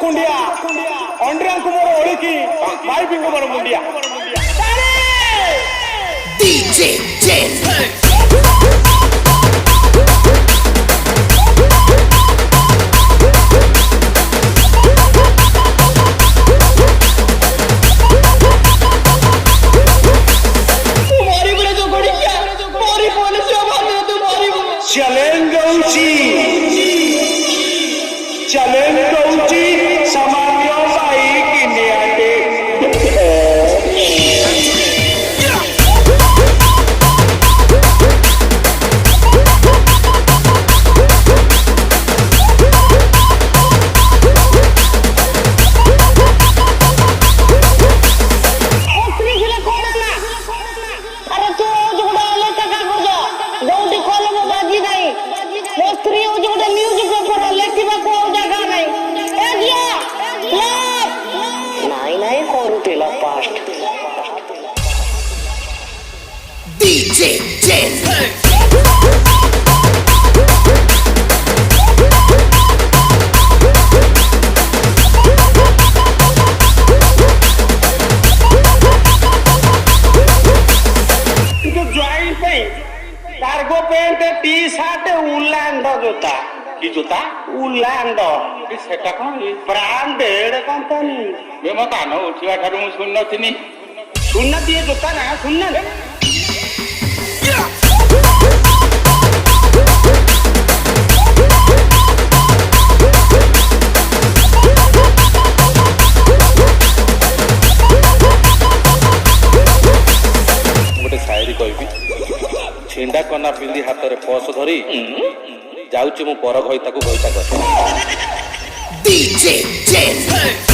कुंडिया अंड्रिया को मोर ओळखी भाई बिंगो मोर मुंडिया DJ Jen चैलेंज दौची सामान्य भाई किनियाटे DJ Jen cargo pant T-shirt उलांड जोता की जोता उलांड सेटा कौन ब्रांडेड कंपनी बे मता न उठिवा ठारू मु सुन्नथिनी सुन्नती ये जोता ना सुन्न गोटे शायरी कहबी छिंडा कना पिंदी हाथ रे पस धरी जाउची मु पर घई ताकू घईता कर DJ Jen